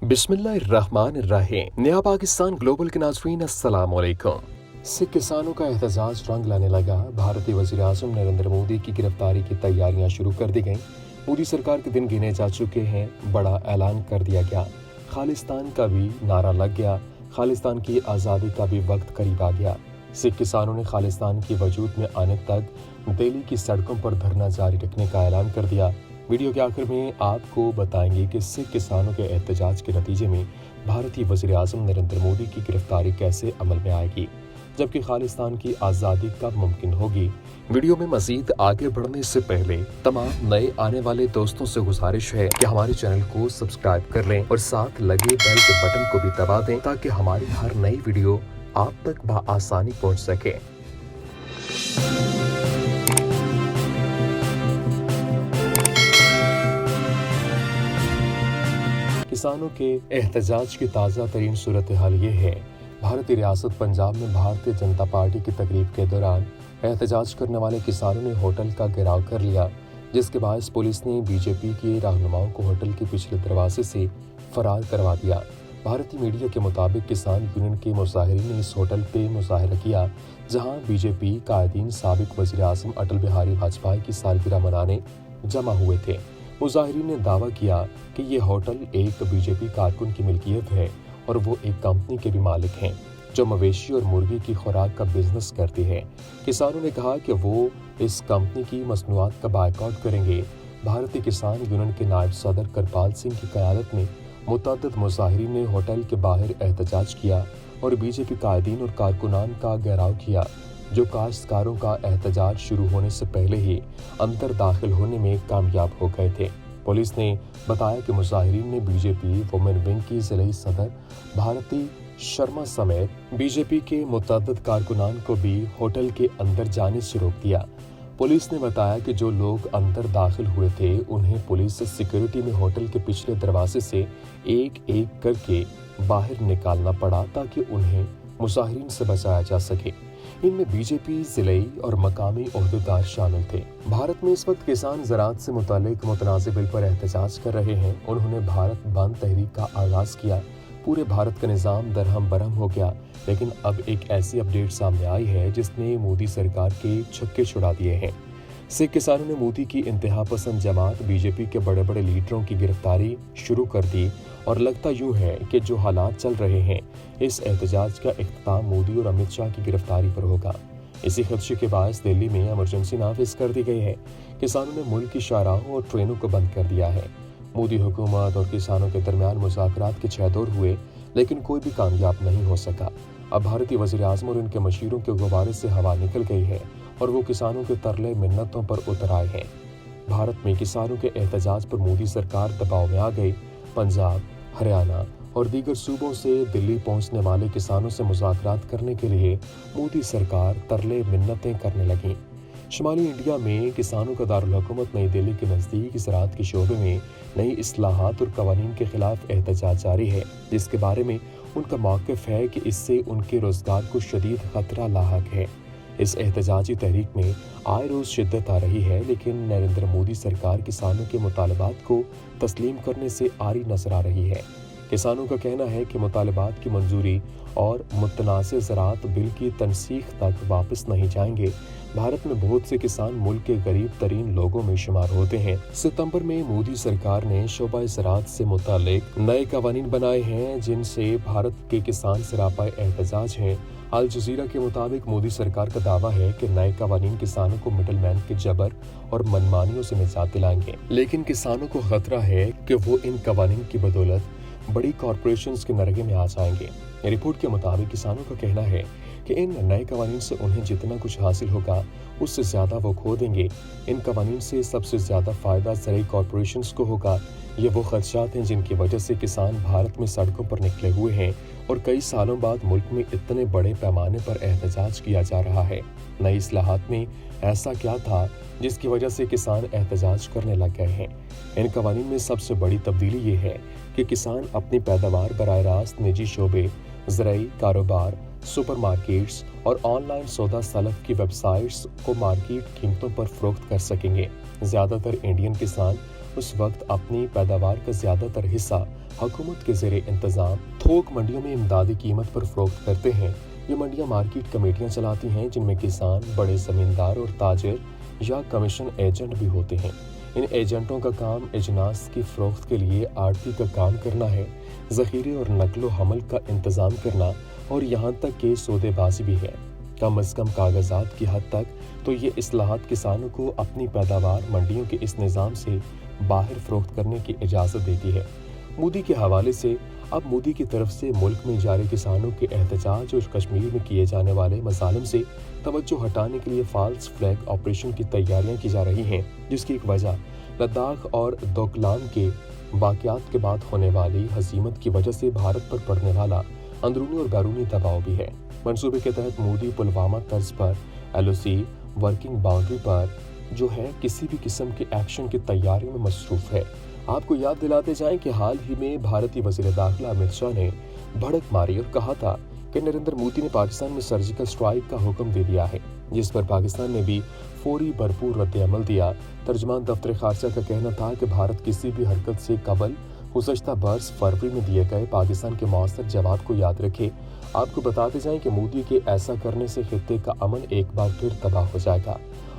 बिस्मिल्लाहिर्रहमानिर्रहीम। नया पाकिस्तान ग्लोबल के नाज़रीन अस्सलाम वालेकुम। सिख किसानों का एहतजाज रंग लाने लगा। भारतीय वज़ीर आज़म नरेंद्र मोदी की गिरफ्तारी की तैयारियां शुरू कर दी गईं। मोदी सरकार के दिन गिने जा चुके हैं। बड़ा ऐलान कर दिया गया। खालिस्तान का भी नारा लग गया। खालिस्तान की आज़ादी का भी वक्त करीब आ गया। सिख किसानों ने खालिस्तान के वजूद में आने तक दिल्ली की सड़कों पर धरना जारी रखने का ऐलान कर दिया। वीडियो के आखिर में आपको बताएंगे कि सिख किसानों के एहतजाज के नतीजे में भारतीय वज़ीर आज़म नरेंद्र मोदी की गिरफ्तारी कैसे अमल में आएगी, जबकि खालिस्तान की आज़ादी कब मुमकिन होगी। वीडियो में मजीद आगे बढ़ने से पहले तमाम नए आने वाले दोस्तों से गुजारिश है कि हमारे चैनल को सब्सक्राइब कर लें और साथ लगे बेल के बटन को भी दबा दें ताकि हमारी हर नई वीडियो आप तक बआसानी पहुंच सके। किसानों के एहतजाज की ताज़ा तरीन सूरत हाल ये है। भारतीय रियासत पंजाब में भारतीय जनता पार्टी की तकरीब के दौरान एहतजाज करने वाले किसानों ने होटल का घेराव कर लिया, जिसके बाद पुलिस ने बीजेपी के रहनुमाओं को होटल के पिछले दरवाजे से फरार करवा दिया। भारतीय मीडिया के मुताबिक किसान यूनियन के मुजाहिरीन ने इस होटल पे मुजाहरा किया, जहां बीजेपी कायदीन साबिक वज़ीर आज़म अटल बिहारी वाजपेयी की सालगिरह मनाने जमा हुए थे। मुजाहिरीन ने दावा किया कि ये होटल एक बीजेपी कारकुन की मिल्कियत है और वो एक कंपनी के भी मालिक हैं जो मवेशी और मुर्गी की खुराक का बिजनेस करती है। किसानों ने कहा कि वो इस कंपनी की मसनूआत का बायकॉट करेंगे। भारतीय किसान यूनियन के नायब सदर करपाल सिंह की क़यादत में मुतअद्दिद मुजाहिरीन ने होटल के बाहर एहतजाज किया और बीजेपी कायदीन और कारकुनान का घेराव किया, जो काश्तकारों का एहतजाज शुरू होने से पहले ही अंदर दाखिल होने में कामयाब हो गए थे। पुलिस ने बताया कि मुजाहिरीन ने बीजेपी वुमेन विंग की ज़िले सदर भारती शर्मा समेत बीजेपी के मुतअद्दिद कारकुनान को भी होटल के अंदर जाने से रोक दिया। पुलिस ने बताया कि जो लोग अंदर दाखिल हुए थे उन्हें पुलिस सिक्योरिटी में होटल के पिछले दरवाजे से एक एक करके बाहर निकालना पड़ा ताकि उन्हें मुजाहिरीन से बचाया जा सके। इनमें बीजेपी ज़िले और मकामी ओहदेदार शामिल थे। भारत में इस वक्त किसान ज़राअत से मुतालिक मुतनाज़ बिल पर एहतजाज कर रहे हैं। उन्होंने भारत बंद तहरीक का आगाज़ किया। पूरे भारत का निज़ाम दरहम बरहम हो गया, लेकिन अब एक ऐसी अपडेट सामने आई है जिसने मोदी सरकार के छक्के छुड़ा दिए हैं। सिख किसानों ने मोदी की इंतहा पसंद जमात बीजेपी के बड़े बड़े लीडरों की गिरफ्तारी शुरू कर दी और लगता यूं है कि जो हालात चल रहे हैं, इस एहतजाज का इख्तिताम मोदी और अमित शाह की गिरफ्तारी पर होगा। इसी खदशे के बायस दिल्ली में इमरजेंसी नाफिज कर दी गई है। किसानों ने मुल्क की शाहराहों और ट्रेनों को बंद कर दिया है। मोदी हुकूमत और किसानों के दरमियान मुज़ाकरात के 6 दौर हुए, लेकिन कोई भी कामयाब नहीं हो सका। अब भारतीय वज़ीर आज़म और उनके मशीरों के गुब्बारे से हवा निकल गई है और वो किसानों के तरले मिन्नतों पर उतर आए हैं। भारत में किसानों के एहतजाज पर मोदी सरकार दबाव में आ गई। पंजाब, हरियाणा और दीगर सूबों से दिल्ली पहुंचने वाले किसानों से मुज़ाकरात करने के लिए मोदी सरकार तरले मिन्नतें करने लगी। शुमाली इंडिया में किसानों का दारुल हुकूमत नई दिल्ली के नज़दीक ज़राअत के शोबे में नई इस्लाहात और कवानीन के खिलाफ एहतजाज जारी है, जिसके बारे में उनका मौक़िफ़ है कि इससे उनके रोज़गार को शदीद ख़तरा लाहक है। इस एहतजाजी तहरीक में आए रोज़ शिद्दत आ रही है, लेकिन नरेंद्र मोदी सरकार किसानों के मुतालबात को तस्लीम करने से आरी नजर आ रही है। किसानों का कहना है कि मुतालबात की मंजूरी और मुतनाज़ ज़राअत बिल की तनसीख तक वापस नहीं जाएंगे। भारत में बहुत से किसान मुल्क के गरीब तरीन लोगों में शुमार होते हैं। सितंबर में मोदी सरकार ने शोबा ज़राअत से मुतालिक नए कवानीन बनाए हैं, जिनसे भारत के किसान सरापा एहतजाज हैं। अल जज़ीरा के मुताबिक मोदी सरकार का दावा है कि नए कवानीन किसानों को मिडल मैन के जबर और मनमानियों से निजात दिलाएंगे, लेकिन किसानों को खतरा है कि वो इन कवानीन की बदौलत बड़ी कॉरपोरेशंस के नरगे में आ जाएंगे। रिपोर्ट के मुताबिक किसानों का कहना है कि इन नए कवानीन से उन्हें जितना कुछ हासिल होगा उससे ज़्यादा वो खो देंगे। इन कवानीन से सबसे ज़्यादा फ़ायदा ज़रूरी कॉरपोरेशंस को होगा। ये वो खदशात हैं जिनकी वजह से किसान भारत में सड़कों पर निकले हुए हैं और कई सालों बाद मुल्क में इतने बड़े पैमाने पर एहतजाज किया जा रहा है। नई इस्लाहात में ऐसा क्या था जिसकी वजह से किसान एहतजाज करने लग गए हैं? इन कवानीन में सबसे बड़ी तब्दीली ये है कि किसान अपनी पैदावार बराह रास्त निजी शोबे, ज़राई कारोबार, सुपरमार्केट्स और ऑनलाइन सौदा सलफ की वेबसाइट्स को मार्केट कीमतों पर फरोख्त कर सकेंगे। ज़्यादातर इंडियन किसान उस वक्त अपनी पैदावार का ज्यादातर हिस्सा हुकूमत के ज़ेरे इंतजाम थोक मंडियों में इमदादी कीमत पर फरोख्त करते हैं। ये मंडियां मार्केट कमेटियां चलाती हैं जिनमें किसान, बड़े जमींदार और ताजिर या कमीशन एजेंट भी होते हैं। इन एजेंटों का काम अजनास की फरोख्त के लिए आड़ती का काम करना है, ज़ख़ीरे और नकलो हमल का इंतज़ाम करना और यहाँ तक कि सौदेबाजी भी है। कम अज़ कम कागजात की हद तक तो ये इस्लाहात किसानों को अपनी पैदावार मंडियों के इस निज़ाम से बाहर फरोख्त करने की इजाज़त देती है। मोदी के हवाले से अब मोदी की तरफ से मुल्क में जारी किसानों के एहतजाज और कश्मीर में किए जाने वाले मसालिम से तवज्जो हटाने के लिए फाल्स फ्लैग ऑपरेशन की तैयारियां की जा रही हैं, जिसकी एक वजह लद्दाख और दोकलाम के वाक़यात के बाद होने वाली हज़ीमत की वजह से भारत पर पड़ने वाला अंदरूनी और बैरूनी दबाव भी है। मंसूबे के तहत मोदी पुलवामा तर्ज पर LOC वर्किंग बाउंड्री पर जो है किसी भी किस्म के एक्शन की तैयारी में मसरूफ है। आपको याद दिलाते जाएं कि हाल ही में भारतीय वज़ीर दाखिला अमित शाह ने भड़क मारी और कहा था कि नरेंद्र मोदी ने पाकिस्तान में सर्जिकल स्ट्राइक का हुक्म दे दिया है, जिस पर पाकिस्तान ने भी फौरी भरपूर रद्द-ए-अमल दिया। तर्जमान दफ्तर खारजा का कहना था कि भारत किसी भी हरकत से कबल गुज़श्ता बरस फरवरी में दिए गए पाकिस्तान के मौसर जवाब को याद रखे। आपको बताते जाएं कि मोदी के ऐसा करने से खित्ते का अमन एक बार फिर तबाह हो जाएगा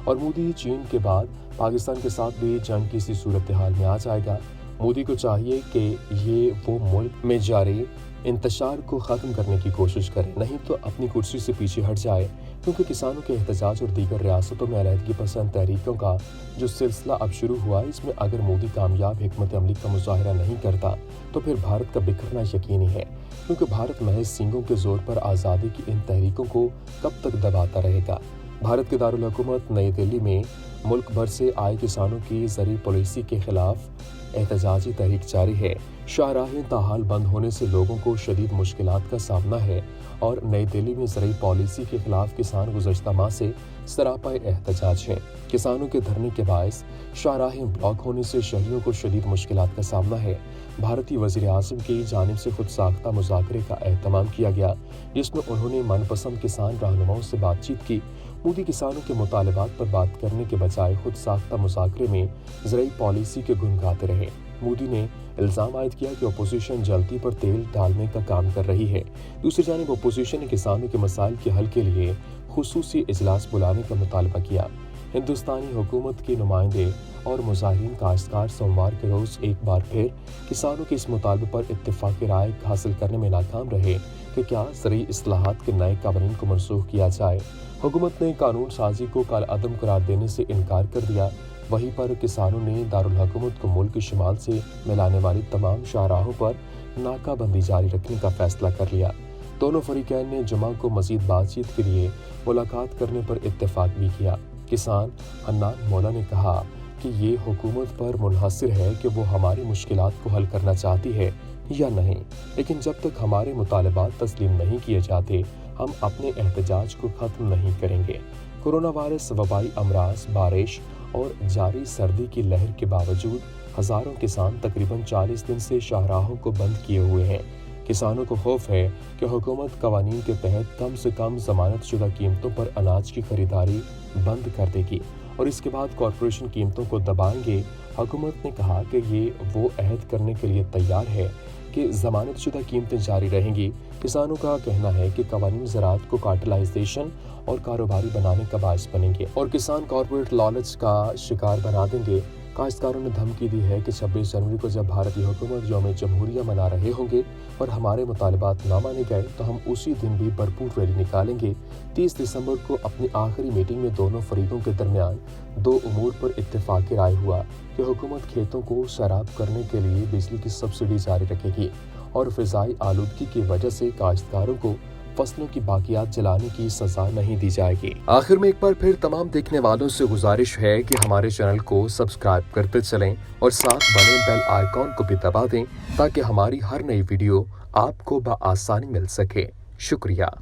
और मोदी चीन के बाद पाकिस्तान के साथ भी जंग की सी सूरत हाल में आ जाएगा। मोदी को चाहिए कि ये वो मुल्क में जारी इंतशार को ख़त्म करने की कोशिश करे, नहीं तो अपनी कुर्सी से पीछे हट जाए, क्योंकि किसानों के एहतजाज और दीगर रियासतों में अलहदगी पसंद तहरीकों का जो सिलसिला अब शुरू हुआ, इसमें अगर मोदी कामयाब हिकमत अमली का मुजाहरा नहीं करता तो फिर भारत का बिखरना यकीनी है, क्योंकि भारत महज सींगों के जोर पर आज़ादी की इन तहरीकों को कब तक दबाता रहेगा। भारत के दारुल हुकूमत नई दिल्ली में मुल्क भर से आए किसानों की ज़री पॉलिसी के खिलाफ एहतजाजी तहरीक जारी है। शाहराहें ताहाल बंद होने से लोगों को शदीद मुश्किलात का सामना है और नई दिल्ली में ज़री पॉलिसी के खिलाफ किसान गुज़श्ता माह से सरापा एहतजाज हैं। किसानों के धरने के बायस शाहराहें ब्लॉक होने से शहरियों को शदीद मुश्किलात का सामना है। भारतीय वज़ीर आज़म की जानिब से खुद साख्ता मुज़ाकरे का एहतमाम किया गया, जिसमें उन्होंने मनपसंद किसान रहनुमाओं से बातचीत की। मोदी किसानों के मुतालबात पर बात करने के बजाय खुद साख्ता मुज़ाकरे में ज़राई पॉलिसी के गुण गाते रहे। मोदी ने इल्ज़ाम आयद किया कि अपोजिशन जल्दी पर तेल डालने का काम कर रही है। दूसरी जानिब अपोजिशन ने किसानों के मसाइल के हल के लिए खुसूसी इजलास बुलाने का मुतालबा किया। हिंदुस्तानी हुकूमत के नुमाइंदे और मुजाहिरीन काश्तकार सोमवार के रोज़ एक बार फिर किसानों के इस मुतालबे पर इत्तेफाक़ी राय हासिल करने में नाकाम रहे कि क्या ज़रूरी इस्लाहात के नए कानून को मनसूख किया जाए। हुकूमत ने कानून साजी को काल अदम करार देने से इनकार कर दिया। वहीं पर किसानों ने दारुल हुकूमत को मुल्क के शिमाल से मिलाने वाली तमाम शाहराहों पर नाकाबंदी जारी रखने का फैसला कर लिया। दोनों फरीकैन ने जुमा को मज़ीद बातचीत के लिए मुलाकात करने पर इत्तेफाक भी किया। किसान हन्नान मौला ने कहा कि ये हुकूमत पर मुनहसर है कि वो हमारी मुश्किलात को हल करना चाहती है या नहीं, लेकिन जब तक हमारे मुतालबात तस्लीम नहीं किए जाते हम अपने एहतजाज को ख़त्म नहीं करेंगे। कोरोना वायरस, वबाई अमराज, बारिश और जारी सर्दी की लहर के बावजूद हज़ारों किसान तकरीबन 40 दिन से शाहराहों को बंद किए हुए हैं। किसानों को खौफ है कि हुकूमत कवानीन के तहत कम से कम ज़मानत शुदा कीमतों पर अनाज की खरीदारी बंद कर देगी और इसके बाद कॉरपोरेशन कीमतों को दबाएंगे। हुकूमत ने कहा कि ये वो अहद करने के लिए तैयार है कि ज़मानत शुदा कीमतें जारी रहेंगी। किसानों का कहना है कि कवानीन ज़राअत को कार्टेलाइजेशन और कारोबारी बनाने का बायस बनेंगे और किसान कॉर्पोरेट लालच का शिकार बना देंगे। काश्तकारों ने धमकी दी है कि 26 जनवरी को जब भारतीय हुकूमत यौम जमहूरिया मना रहे होंगे और हमारे मुतालबात ना माने गए तो हम उसी दिन भी भरपूर रैली निकालेंगे। 30 दिसंबर को अपनी आखिरी मीटिंग में दोनों फरीकों के दरमियान 2 उमूर पर इत्तेफाक़ी राय हुआ कि हुकूमत खेतों को सैराब करने के लिए बिजली की सब्सिडी जारी रखेगी और फ़िज़ाई आलूदगी की वजह से काश्तकारों को फसलों की बाकियात जलाने की सजा नहीं दी जाएगी। आखिर में एक बार फिर तमाम देखने वालों से गुजारिश है कि हमारे चैनल को सब्सक्राइब करते चलें और साथ बने बेल आइकॉन को भी दबा दें ताकि हमारी हर नई वीडियो आपको बआसानी मिल सके। शुक्रिया।